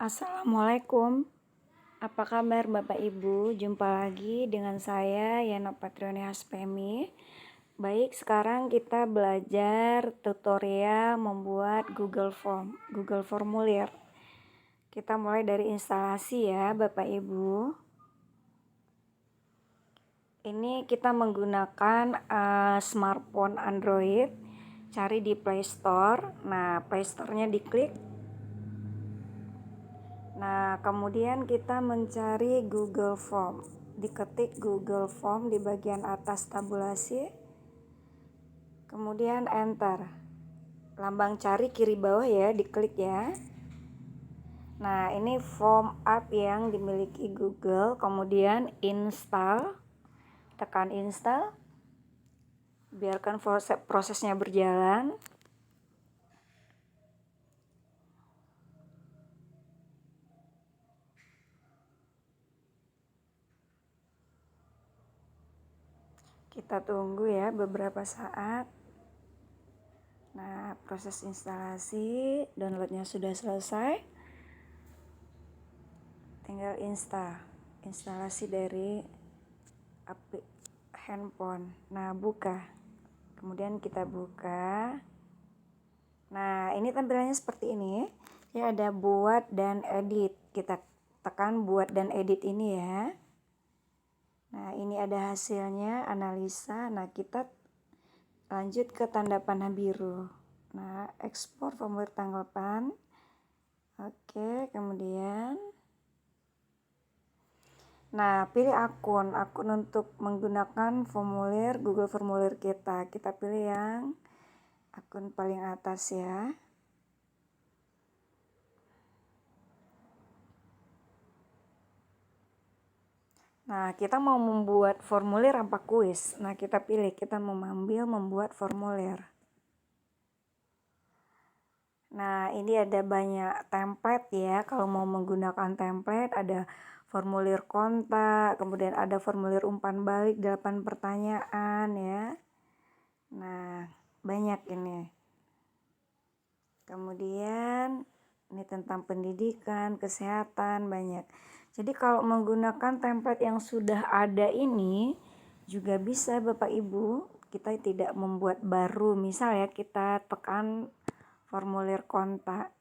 Assalamualaikum. Apa kabar Bapak Ibu? Jumpa lagi dengan saya Yana Patrioni Haspemi. Baik, sekarang kita belajar tutorial membuat Google Form, Google Formulir. Kita mulai dari instalasi ya Bapak Ibu. Ini kita menggunakan smartphone Android. Cari di Play Store. Nah, Play Store-nya diklik. Nah, kemudian kita mencari Google Form. Diketik Google Form di bagian atas tabulasi. Kemudian enter. Lambang cari kiri bawah ya, diklik ya. Nah, ini form app yang dimiliki Google. Kemudian install. Tekan install. Biarkan prosesnya berjalan. Kita tunggu ya beberapa saat. Nah, proses instalasi downloadnya sudah selesai. Tinggal instalasi dari handphone. Nah, buka. Kemudian kita buka. Nah, ini tampilannya seperti ini. Ya, ada buat dan edit. Kita tekan buat dan edit ini ya. Nah, ini ada hasilnya, analisa. Nah, kita lanjut ke tanda panah biru. Nah, ekspor formulir tanggapan. Oke, kemudian nah, pilih akun untuk menggunakan formulir Google Formulir kita. Kita pilih yang akun paling atas ya. Nah, kita mau membuat formulir apa kuis? Nah, kita pilih, kita mengambil membuat formulir. Nah, ini ada banyak template ya. Kalau mau menggunakan template, ada formulir kontak, kemudian ada formulir umpan balik 8 pertanyaan ya. Nah, banyak ini. Kemudian ini tentang pendidikan, kesehatan, banyak. Jadi kalau menggunakan template yang sudah ada ini juga bisa Bapak Ibu, kita tidak membuat baru. Misal ya, kita tekan formulir kontak.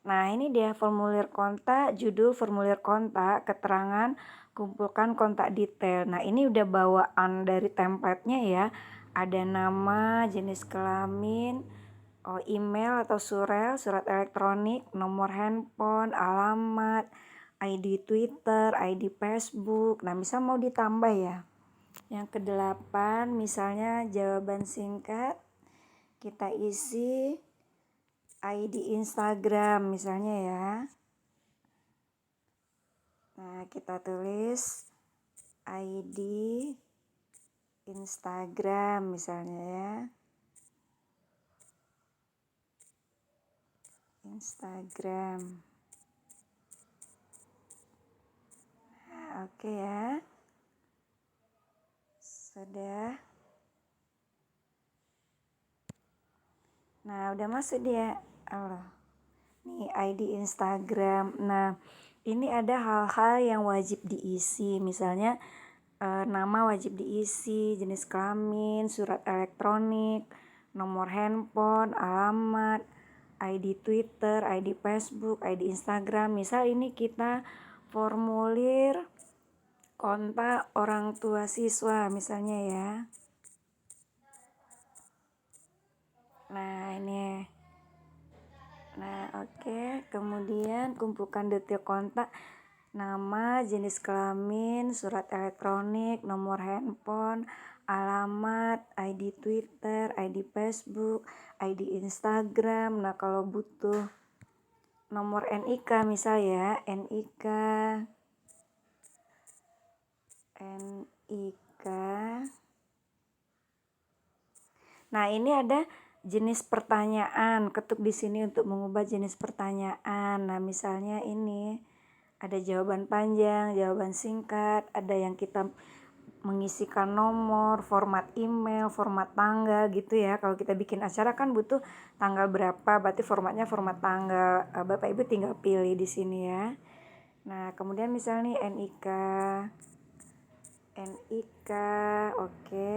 Nah, ini dia formulir kontak, judul formulir kontak, keterangan, kumpulkan kontak detail. Nah, ini udah bawaan dari template-nya ya. Ada nama, jenis kelamin, email atau surat elektronik, nomor handphone, alamat, ID Twitter, ID Facebook. Nah, misal mau ditambah ya. Yang ke-8 misalnya jawaban singkat. Kita isi ID Instagram misalnya ya. Nah, kita tulis ID Instagram misalnya ya. Instagram. Nah, oke ya. Sudah. Nah, udah masuk dia. Allah. Nih ID Instagram. Nah, ini ada hal-hal yang wajib diisi. Misalnya nama wajib diisi, jenis kelamin, surat elektronik, nomor handphone, alamat, ID Twitter, ID Facebook, ID Instagram. Misal ini kita formulir kontak orang tua siswa misalnya ya. Nah, ini. Nah, oke. Kemudian kumpulkan detail kontak, nama, jenis kelamin, surat elektronik, nomor handphone, alamat, ID Twitter, ID Facebook, ID Instagram. Nah, kalau butuh nomor NIK misal ya, NIK. Nah, ini ada jenis pertanyaan. Ketuk di sini untuk mengubah jenis pertanyaan. Nah, misalnya ini ada jawaban panjang, jawaban singkat, ada yang kita mengisikan nomor, format email, format tanggal gitu ya. Kalau kita bikin acara kan butuh tanggal berapa, berarti formatnya format tanggal. Bapak Ibu tinggal pilih di sini ya. Nah, kemudian misalnya nih NIK, oke.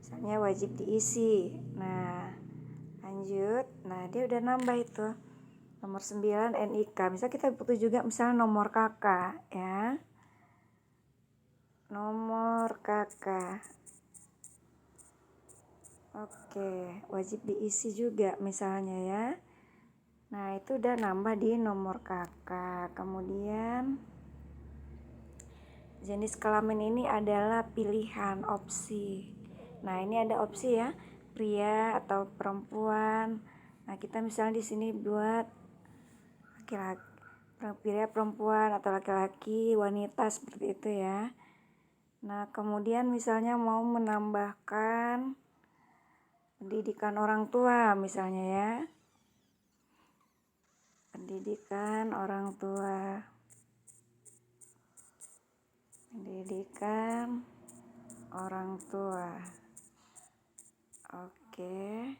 Misalnya wajib diisi. Nah, lanjut. Nah, dia udah nambah itu. Nomor 9 NIK. Misal kita butuh juga misalnya nomor kakak ya. Nomor kakak. Oke, wajib diisi juga misalnya ya. Nah, itu udah nambah di nomor kakak. Kemudian jenis kelamin ini adalah pilihan opsi. Nah, ini ada opsi ya, pria atau perempuan. Nah, kita misalnya di sini buat laki-laki, pria, perempuan atau laki-laki, wanita seperti itu ya. Nah, kemudian misalnya mau menambahkan pendidikan orang tua misalnya ya. Pendidikan orang tua. Pendidikan orang tua. Oke.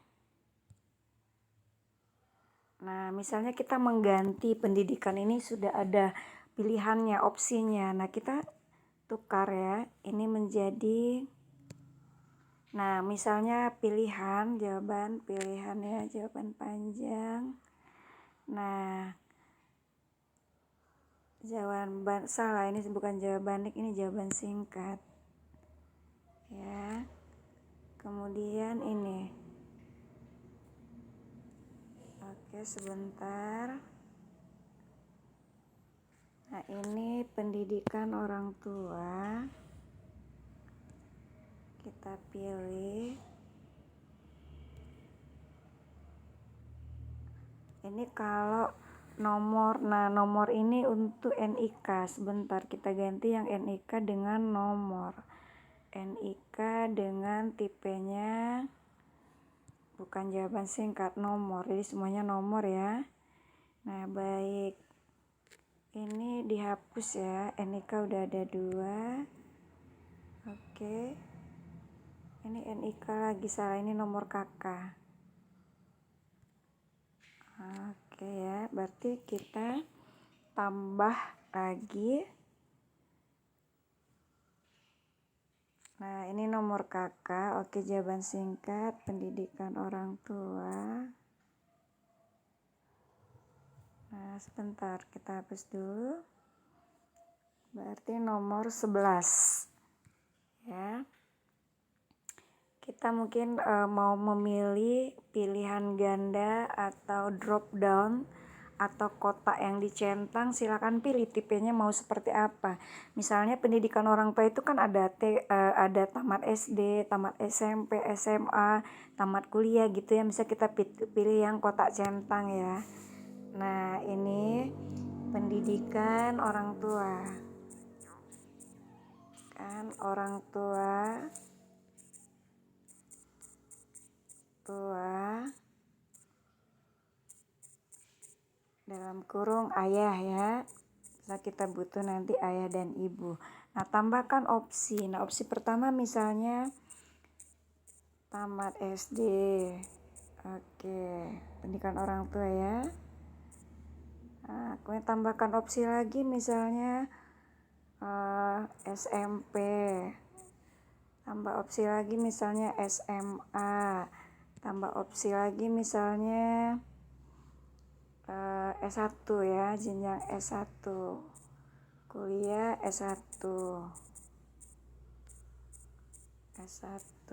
Nah, misalnya kita mengganti pendidikan ini sudah ada pilihannya, opsinya. Nah, kita tukar ya. Ini menjadi, nah, misalnya pilihan, jawaban, pilihan ya, jawaban panjang. Nah, jawaban salah, ini bukan jawaban ini jawaban singkat. Ya. Kemudian ini. Oke, sebentar. Nah, ini pendidikan orang tua. Kita pilih. Ini kalau nomor, nah nomor ini untuk NIK. Sebentar, kita ganti yang NIK dengan nomor. NIK dengan tipenya bukan jawaban singkat, nomor. Jadi semuanya nomor ya. Nah, baik. Ini dihapus ya. NIK udah ada 2. Oke. Ini NIK lagi salah, ini nomor kakak. Oke ya, berarti kita tambah lagi. Nah, ini nomor kakak. Oke, jawaban singkat, pendidikan orang tua. Nah, sebentar, kita hapus dulu. Berarti nomor 11. Ya. Kita mungkin mau memilih pilihan ganda atau drop down atau kotak yang dicentang, silakan pilih tipenya mau seperti apa. Misalnya pendidikan orang tua itu kan ada tamat SD, tamat SMP, SMA, tamat kuliah gitu ya. Bisa kita pilih yang kotak centang ya. Nah, ini pendidikan orang tua. Kan orang tua dalam kurung ayah ya. Nah, kita butuh nanti ayah dan ibu. Nah, tambahkan opsi. Nah, opsi pertama misalnya tamat SD. Oke, pendidikan orang tua ya. Nah, kemudian tambahkan opsi lagi misalnya SMP. Tambah opsi lagi misalnya SMA. Tambah opsi lagi misalnya S1 ya, jenjang S1. Kuliah S1. S1.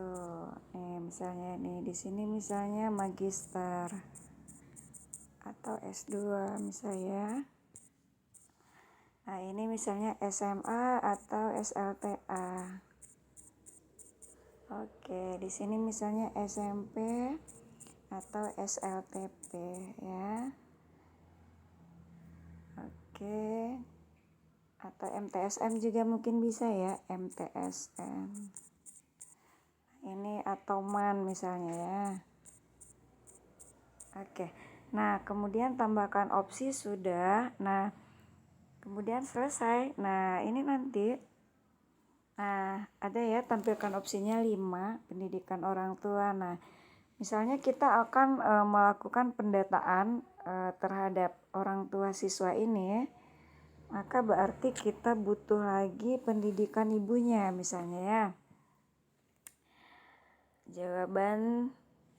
Nih, misalnya nih di sini misalnya magister atau S2 misalnya. Nah, ini misalnya SMA atau SLTA. Oke, di sini misalnya SMP atau SLTP ya. Oke. Atau MTSM juga mungkin bisa ya, MTSM. Ini atau MAN misalnya ya. Oke. Nah, kemudian tambahkan opsi sudah. Nah, kemudian selesai. Nah, ini nanti Nah, ada ya tampilkan opsinya 5, pendidikan orang tua. Nah, misalnya kita akan melakukan pendataan terhadap orang tua siswa ini, maka berarti kita butuh lagi pendidikan ibunya misalnya ya. Jawaban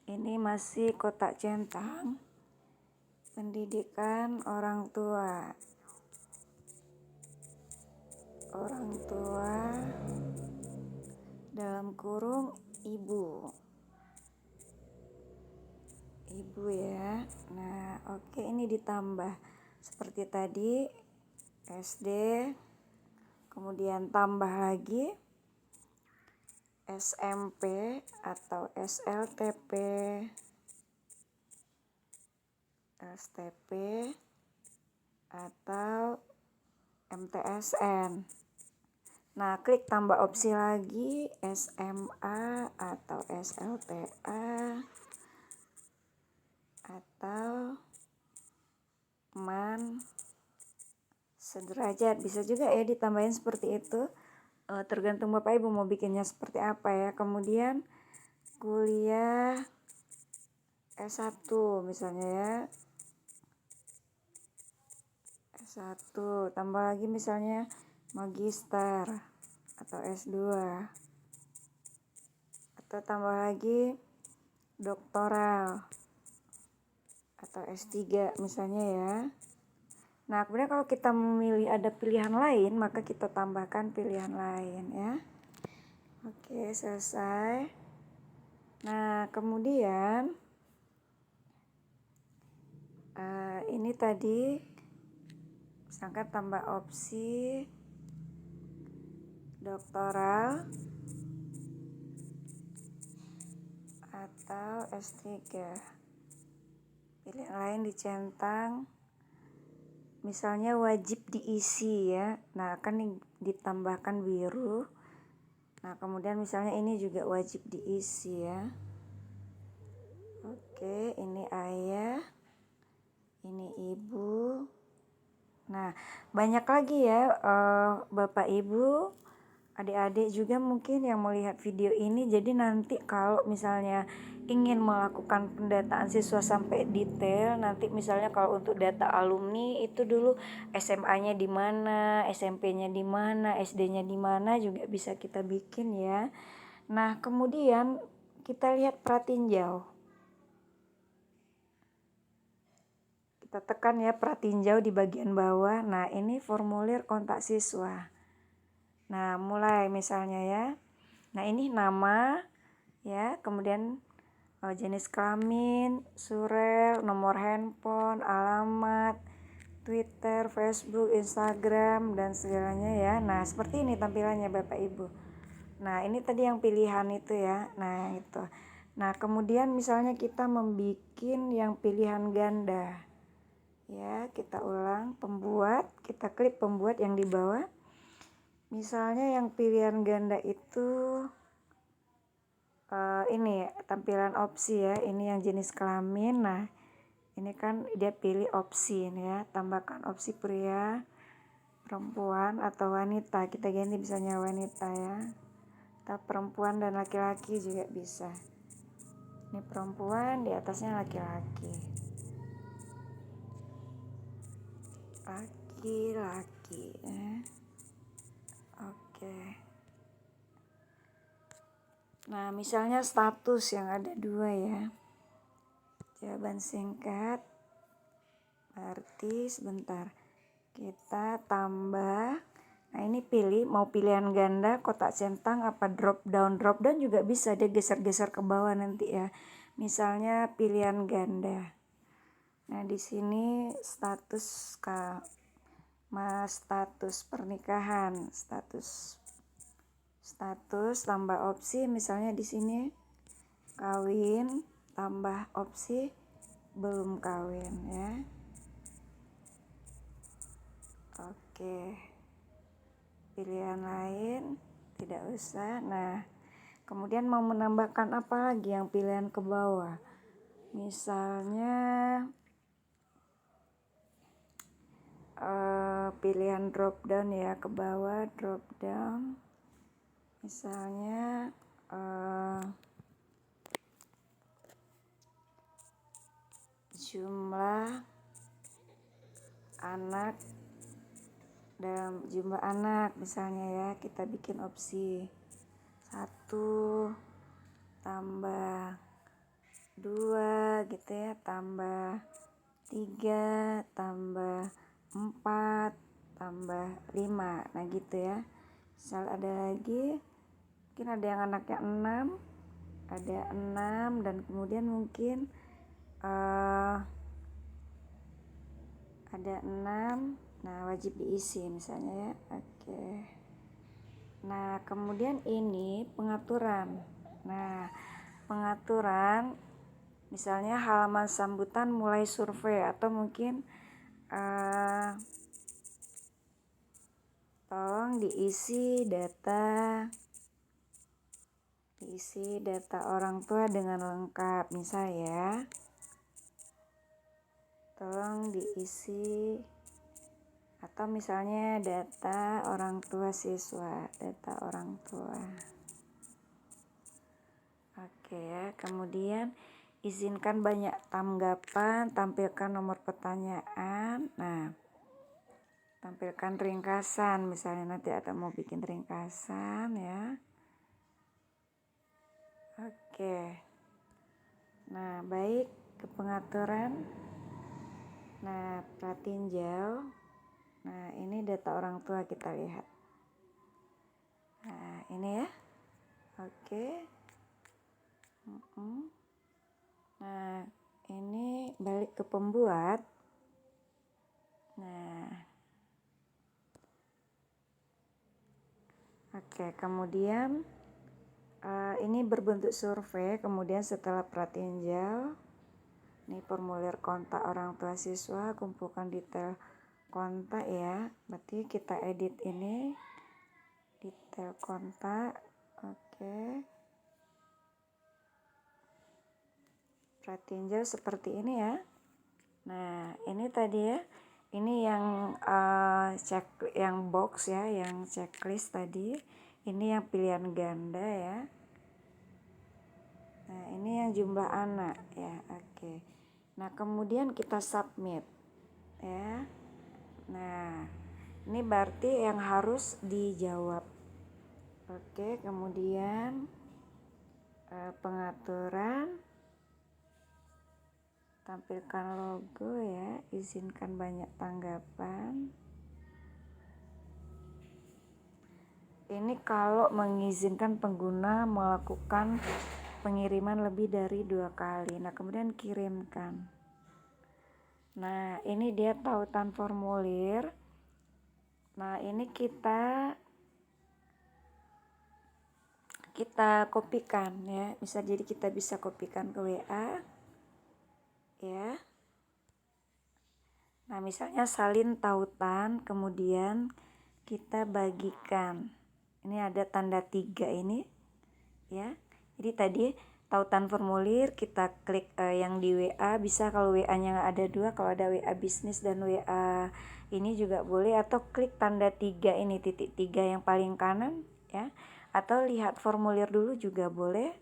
ini masih kotak centang, pendidikan orang tua. Orang tua dalam kurung ibu. Ibu ya. Nah, oke, ini ditambah seperti tadi SD, kemudian tambah lagi SMP atau SLTP, STP atau MTSN. Nah, klik tambah opsi lagi SMA atau SLTA atau MAN sederajat. Bisa juga ya ditambahin seperti itu. Tergantung Bapak Ibu mau bikinnya seperti apa ya. Kemudian kuliah S1 misalnya ya. S1 tambah lagi misalnya magister atau S2 atau tambah lagi doktoral atau S3 misalnya ya. Nah, kemudian kalau kita memilih ada pilihan lain, maka kita tambahkan pilihan lain ya. Oke, selesai. Nah, kemudian ini tadi misalkan tambah opsi doktoral atau S3. Pilihan lain dicentang. Misalnya wajib diisi ya. Nah, akan ditambahkan biru. Nah, kemudian misalnya ini juga wajib diisi ya. Oke, ini ayah, ini ibu. Nah, banyak lagi ya Bapak Ibu, adik-adik juga mungkin yang melihat video ini. Jadi nanti kalau misalnya ingin melakukan pendataan siswa sampai detail, nanti misalnya kalau untuk data alumni itu dulu SMA-nya di mana, SMP-nya di mana, SD-nya di mana juga bisa kita bikin ya. Nah, kemudian kita lihat pratinjau. Kita tekan ya pratinjau di bagian bawah. Nah, ini formulir kontak siswa. Nah, mulai misalnya ya. Nah, ini nama ya, kemudian jenis kelamin, surel, nomor handphone, alamat, Twitter, Facebook, Instagram, dan segalanya ya. Nah, seperti ini tampilannya Bapak Ibu. Nah, ini tadi yang pilihan itu ya. Nah, itu. Nah, kemudian misalnya kita membuat yang pilihan ganda. Ya, kita ulang pembuat, kita klik pembuat yang di bawah. Misalnya yang pilihan ganda itu ini tampilan opsi ya, ini yang jenis kelamin. Nah, ini kan dia pilih opsi ini ya, tambahkan opsi pria, perempuan atau wanita. Kita ganti misalnya wanita ya, atau perempuan dan laki-laki juga bisa. Ini perempuan, di atasnya laki-laki. Laki-laki ya. Oke. Nah, misalnya status yang ada 2 ya. Jawaban singkat. Berarti sebentar. Kita tambah. Nah, ini pilih mau pilihan ganda, kotak centang apa drop down. Drop down juga bisa dia geser-geser ke bawah nanti ya. Misalnya pilihan ganda. Nah, di sini status status pernikahan, status tambah opsi misalnya di sini kawin, tambah opsi belum kawin ya. Oke, pilihan lain tidak usah. Nah, kemudian mau menambahkan apa lagi yang pilihan ke bawah, misalnya pilihan drop down ya, ke bawah drop down. Misalnya jumlah anak dalam jumlah anak, misalnya ya, kita bikin opsi 1 tambah 2 gitu ya, tambah 3 tambah 4 tambah 5. Nah gitu ya. Misal ada lagi, mungkin ada yang anaknya 6, ada 6, dan kemudian mungkin ada 6. Nah wajib diisi misalnya ya. Oke. Nah kemudian ini pengaturan. Nah pengaturan misalnya halaman sambutan mulai survei, atau mungkin tolong diisi data orang tua dengan lengkap. Misal ya, tolong diisi, atau misalnya data orang tua siswa, data orang tua. Oke ya, kemudian izinkan banyak tanggapan, tampilkan nomor pertanyaan. Nah, tampilkan ringkasan, misalnya nanti ada mau bikin ringkasan ya. Oke. Nah, baik, ke pengaturan. Nah, pratinjau. Nah, ini data orang tua kita lihat. Nah, ini ya. Oke. Nah, ini balik ke pembuat. Nah. Oke, kemudian ini berbentuk survei. Kemudian setelah pratinjau, ini formulir kontak orang tua siswa, kumpulkan detail kontak ya. Berarti kita edit ini detail kontak. Oke. Pratinjau seperti ini ya. Nah, ini tadi ya. Ini yang yang box ya, yang checklist tadi. Ini yang pilihan ganda ya. Nah, ini yang jumlah anak ya. Oke. Nah, kemudian kita submit ya. Nah, ini berarti yang harus dijawab. Oke, kemudian pengaturan, tampilkan logo ya, izinkan banyak tanggapan. Ini kalau mengizinkan pengguna melakukan pengiriman lebih dari 2 kali. Nah, kemudian kirimkan. Nah, ini dia tautan formulir. Nah, ini kita kopikan ya. Jadi kita bisa kopikan ke WA ya. Nah, misalnya salin tautan, kemudian kita bagikan. Ini ada tanda 3 ini ya. Jadi tadi tautan formulir kita klik yang di WA, bisa kalau WA-nya nggak ada 2, kalau ada WA bisnis dan WA ini juga boleh, atau klik tanda 3 ini, titik 3 yang paling kanan ya, atau lihat formulir dulu juga boleh.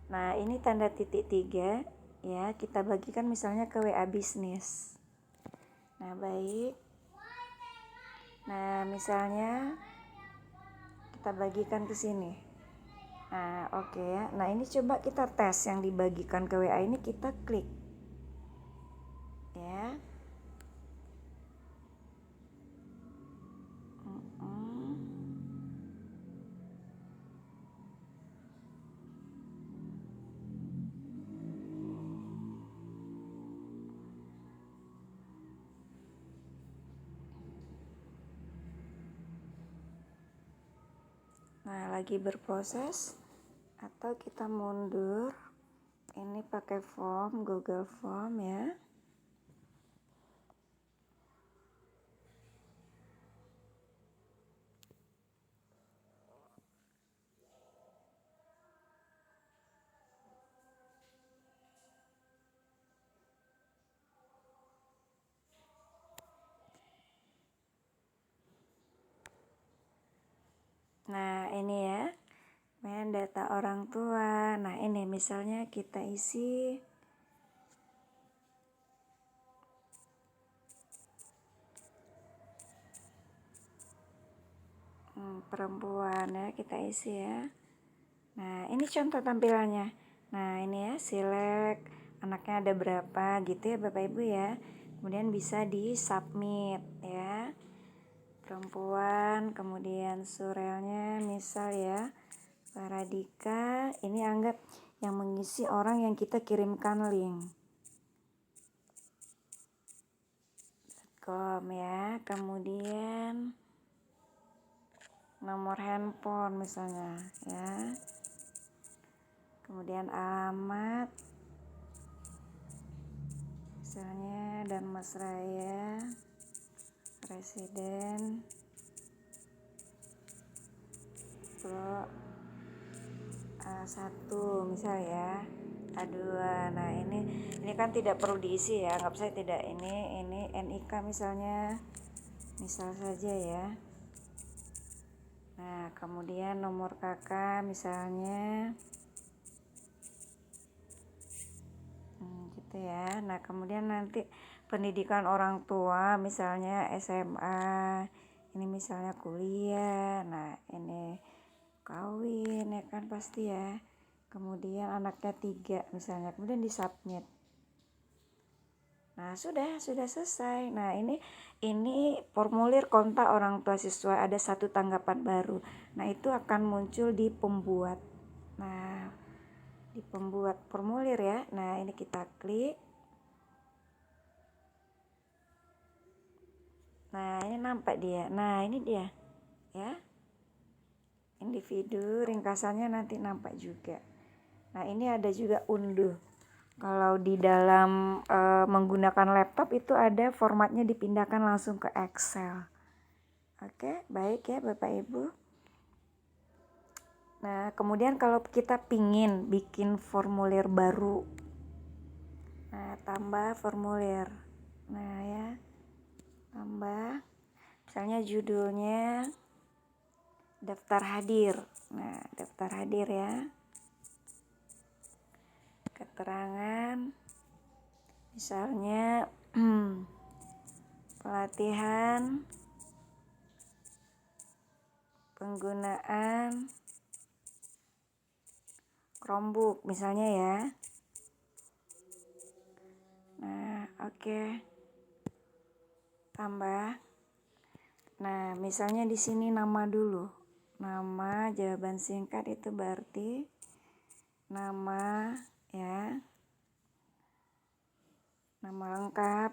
Nah, ini tanda titik 3 ya, kita bagikan misalnya ke WA bisnis. Nah, baik. Nah, misalnya kita bagikan ke sini. Nah, oke ya. Nah, ini coba kita tes yang dibagikan ke WA ini, kita klik. Ya. Nah, lagi berproses, atau kita mundur. Ini pakai form, Google Form ya. Nah ini ya, data orang tua. Nah ini misalnya kita isi perempuan ya, kita isi ya. Nah ini contoh tampilannya. Nah ini ya, select anaknya ada berapa gitu ya Bapak Ibu ya. Kemudian bisa di submit ya, perempuan. Kemudian surelnya misal ya Paradika, ini anggap yang mengisi orang yang kita kirimkan link .com ya. Kemudian nomor handphone misalnya ya, kemudian alamat misalnya dan Mas Raya Presiden Pro A1 misal ya, A2. Nah ini kan tidak perlu diisi ya, nggak saya tidak ini NIK misalnya, misal saja ya. Nah kemudian nomor kakak misalnya gitu ya. Nah kemudian nanti pendidikan orang tua misalnya SMA, ini misalnya kuliah. Nah ini kawin ya kan pasti ya. Kemudian anaknya 3 misalnya, kemudian di submit. Nah sudah selesai. Nah ini formulir kontak orang tua siswa, ada 1 tanggapan baru. Nah itu akan muncul di pembuat. Nah di pembuat formulir ya. Nah ini kita klik. Nah ini nampak dia. Nah ini dia ya, individu ringkasannya nanti nampak juga. Nah ini ada juga unduh. Kalau di dalam menggunakan laptop itu ada formatnya, dipindahkan langsung ke Excel. Oke, baik ya Bapak Ibu. Nah kemudian kalau kita pingin bikin formulir baru, nah tambah formulir. Nah ya, tambah misalnya judulnya daftar hadir. Nah daftar hadir ya, keterangan misalnya pelatihan penggunaan Chromebook misalnya ya. Nah oke, tambah. Nah misalnya di sini nama dulu, nama jawaban singkat itu berarti nama ya, nama lengkap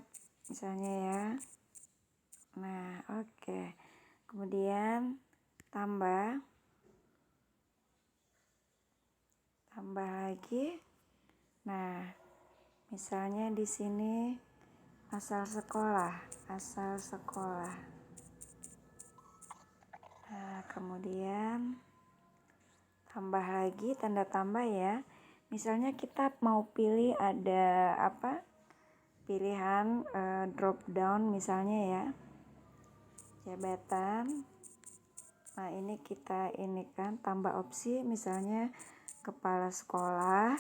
misalnya ya. Nah oke, kemudian tambah lagi. Nah misalnya di sini asal sekolah. Nah kemudian tambah lagi tanda tambah ya. Misalnya kita mau pilih ada apa, pilihan drop down misalnya ya, jabatan. Nah ini kita ini kan tambah opsi misalnya kepala sekolah,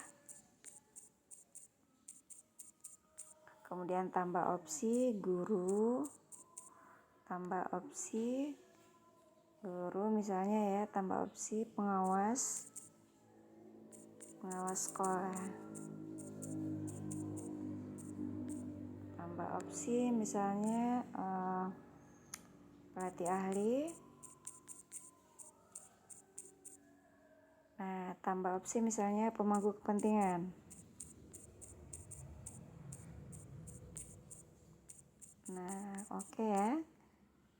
kemudian tambah opsi guru, tambah opsi guru misalnya ya, tambah opsi pengawas sekolah, tambah opsi misalnya pelatih ahli. Nah tambah opsi misalnya pemangku kepentingan. Nah oke ya,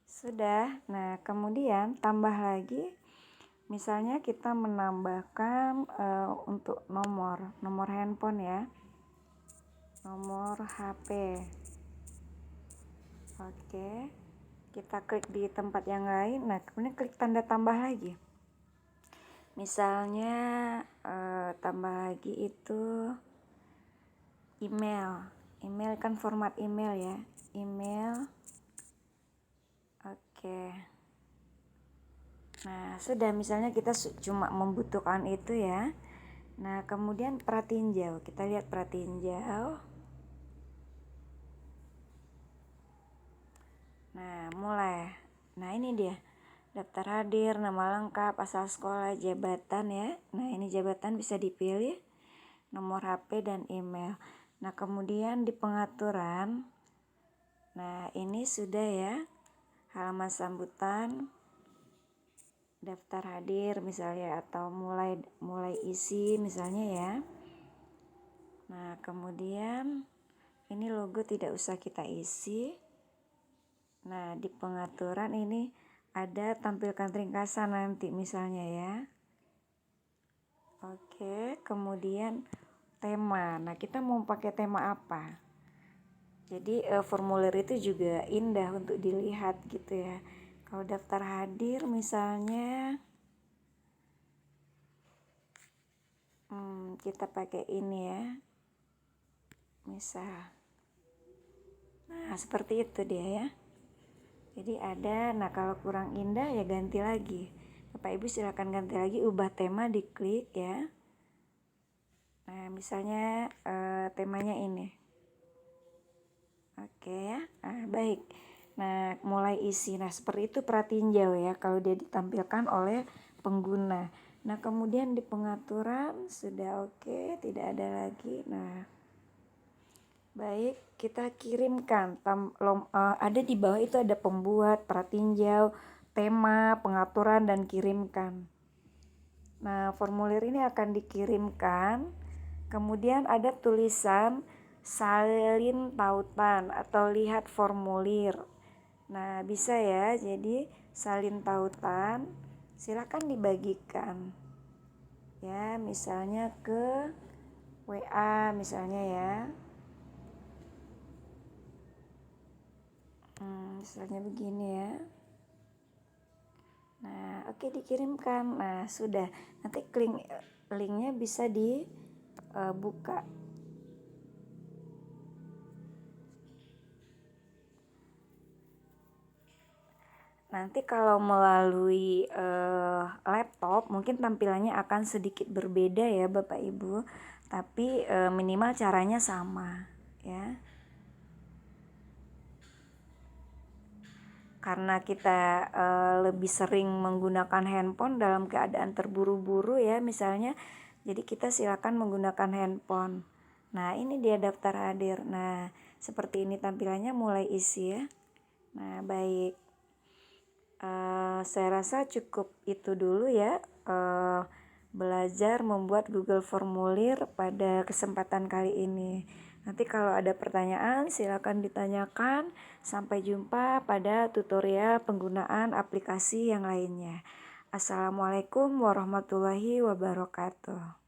sudah. Nah kemudian tambah lagi misalnya kita menambahkan untuk nomor handphone ya, nomor HP. Oke, kita klik di tempat yang lain. Nah kemudian klik tanda tambah lagi, misalnya tambah lagi itu email kan format email ya, email. Oke, Nah, sudah, misalnya kita cuma membutuhkan itu ya. Nah, kemudian pratinjau. Kita lihat pratinjau. Nah, mulai. Nah, ini dia. Daftar hadir, nama lengkap, asal sekolah, jabatan ya. Nah, ini jabatan bisa dipilih, nomor HP dan email. Nah, kemudian di pengaturan. Nah, ini sudah ya. Halaman sambutan, daftar hadir misalnya, atau mulai isi misalnya ya. Nah, kemudian ini logo tidak usah kita isi. Nah, di pengaturan ini ada tampilkan ringkasan nanti misalnya ya. Oke, kemudian tema. Nah, kita mau pakai tema apa? Jadi formulir itu juga indah untuk dilihat gitu ya. Kalau daftar hadir misalnya, kita pakai ini ya. Misal. Nah, seperti itu dia ya. Jadi ada, nah kalau kurang indah ya ganti lagi. Bapak Ibu silakan ganti lagi, ubah tema, diklik ya. Nah, misalnya temanya ini. Oke ya. Nah, baik. Nah, mulai isi. Nah, seperti itu pratinjau ya kalau dia ditampilkan oleh pengguna. Nah, kemudian di pengaturan sudah oke, tidak ada lagi. Nah, baik, kita kirimkan. Ada di bawah itu ada pembuat, pratinjau, tema, pengaturan, dan kirimkan. Nah, formulir ini akan dikirimkan. Kemudian ada tulisan salin tautan atau lihat formulir. Nah, bisa ya. Jadi salin tautan, silakan dibagikan. Ya, misalnya ke WA misalnya ya. Misalnya begini ya. Nah, oke, dikirimkan. Nah, sudah. Nanti linknya bisa dibuka. Nanti kalau melalui laptop mungkin tampilannya akan sedikit berbeda ya Bapak Ibu. Tapi minimal caranya sama ya. Karena kita lebih sering menggunakan handphone dalam keadaan terburu-buru ya misalnya, jadi kita silakan menggunakan handphone. Nah, ini dia daftar hadir. Nah, seperti ini tampilannya, mulai isi ya. Nah, baik, saya rasa cukup itu dulu ya, belajar membuat Google Formulir pada kesempatan kali ini. Nanti kalau ada pertanyaan silakan ditanyakan. Sampai jumpa pada tutorial penggunaan aplikasi yang lainnya. Assalamualaikum warahmatullahi wabarakatuh.